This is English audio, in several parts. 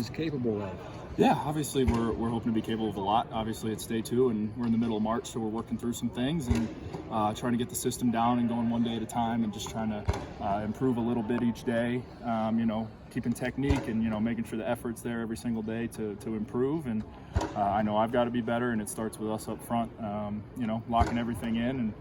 is capable of? Yeah, obviously we're hoping to be capable of a lot. Obviously it's day 2 and we're in the middle of March, so we're working through some things and trying to get the system down and going one day at a time and just trying to improve a little bit each day. Keeping technique and making sure the effort's there every single day to improve. And I know I've got to be better, and it starts with us up front. Locking everything in and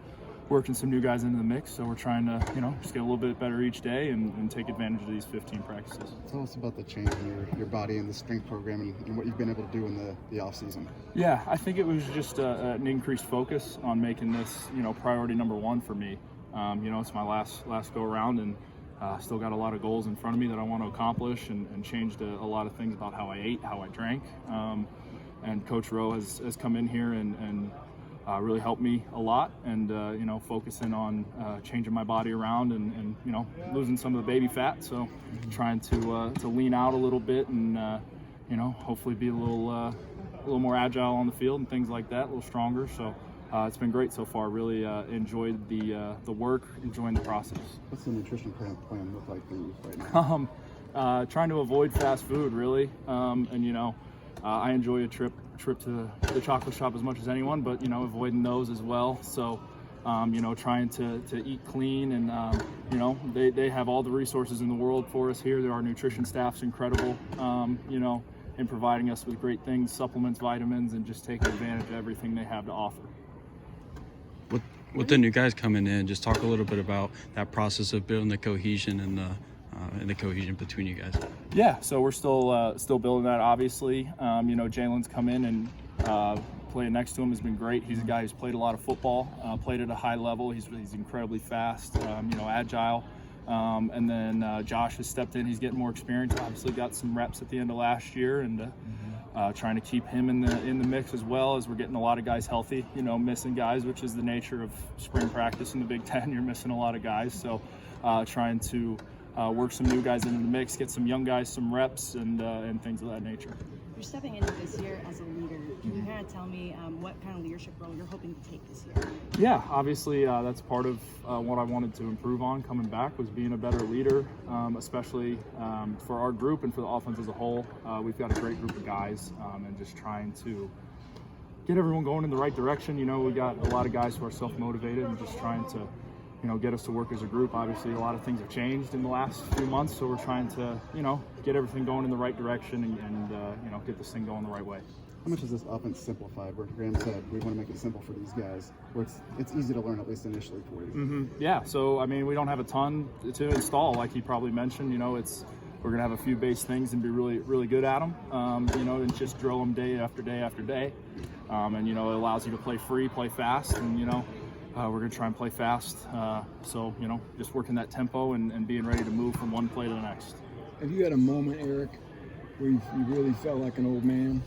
working some new guys into the mix, so we're trying to just get a little bit better each day and take advantage of these 15 practices. Tell us about the change in your body and the strength program and what you've been able to do in the off season. Yeah, I think it was just an increased focus on making this priority number 1 for me. It's my last go around, and still got a lot of goals in front of me that I want to accomplish, and changed a lot of things about how I ate, how I drank. And Coach Rowe has come in here and really helped me a lot, and focusing on changing my body around and losing some of the baby fat. So trying to lean out a little bit and hopefully be a little more agile on the field and things like that, a little stronger. So it's been great so far. Really enjoyed the work, enjoying the process. What's the nutrition plan look like for you right now? Trying to avoid fast food, really, I enjoy a trip to the chocolate shop as much as anyone, but avoiding those as well. So trying to eat clean, and they have all the resources in the world for us here. Our nutrition staff's incredible, in providing us with great things, supplements, vitamins, and just taking advantage of everything they have to offer. With the new guys coming in, just talk a little bit about that process of building the cohesion and the cohesion between you guys. Yeah, so we're still building that, obviously. Jalen's come in, and playing next to him has been great. He's a guy who's played a lot of football, played at a high level. He's incredibly fast, agile. And then Josh has stepped in. He's getting more experience. Obviously got some reps at the end of last year, and trying to keep him in the mix as well, as we're getting a lot of guys healthy. Missing guys, which is the nature of spring practice in the Big Ten. You're missing a lot of guys, so trying to work some new guys into the mix, get some young guys some reps, and things of that nature. You're stepping into this year as a leader. Can you kind of tell me what kind of leadership role you're hoping to take this year? Yeah, obviously that's part of what I wanted to improve on coming back, was being a better leader, especially for our group and for the offense as a whole. We've got a great group of guys, and just trying to get everyone going in the right direction. We got a lot of guys who are self-motivated and just trying to get us to work as a group. Obviously, a lot of things have changed in the last few months, so we're trying to, get everything going in the right direction and get this thing going the right way. How much is this offense simplified, where Graham said we want to make it simple for these guys, where it's easy to learn, at least initially for you? Mm-hmm. Yeah, so, we don't have a ton to install, like he probably mentioned. We're going to have a few base things and be really, really good at them, and just drill them day after day after day. It allows you to play free, play fast, and, we're going to try and play fast. Just working that tempo and being ready to move from one play to the next. Have you had a moment, Eric, where you really felt like an old man?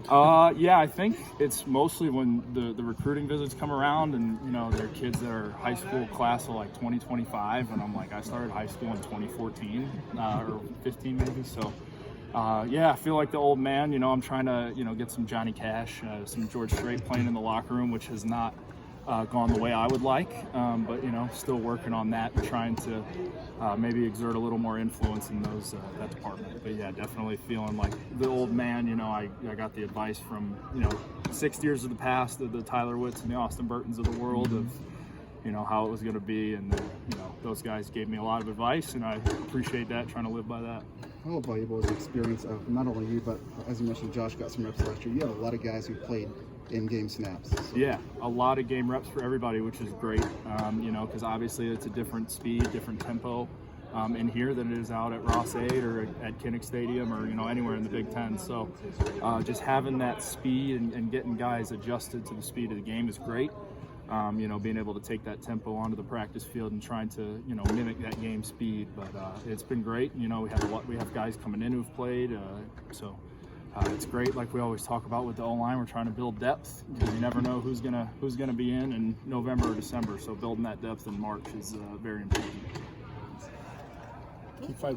Yeah, I think it's mostly when the recruiting visits come around, and they're kids that are high school class of like 2025, and I'm like, I started high school in 2014 or 15 maybe. So I feel like the old man. I'm trying to get some Johnny Cash, some George Strait playing in the locker room, which has not gone the way I would like, but still working on that and trying to maybe exert a little more influence in that department. But yeah, definitely feeling like the old man. I got the advice from 6 years of the past, the Tyler Witts and the Austin Burtons of the world, of how it was going to be, and those guys gave me a lot of advice, and I appreciate that, trying to live by that. How valuable is the experience of not only you, but as you mentioned, Josh got some reps last year. You have a lot of guys who played in-game snaps. So. Yeah, a lot of game reps for everybody, which is great, because obviously it's a different speed, different tempo in here than it is out at Ross 8 or at Kinnick Stadium or anywhere in the Big Ten. So just having that speed and getting guys adjusted to the speed of the game is great. Being able to take that tempo onto the practice field and trying to mimic that game speed. But it's been great. We have guys coming in who've played, so it's great. Like we always talk about with the O-line, we're trying to build depth, because you never know who's gonna be in November or December. So building that depth in March is very important. Keep fighting.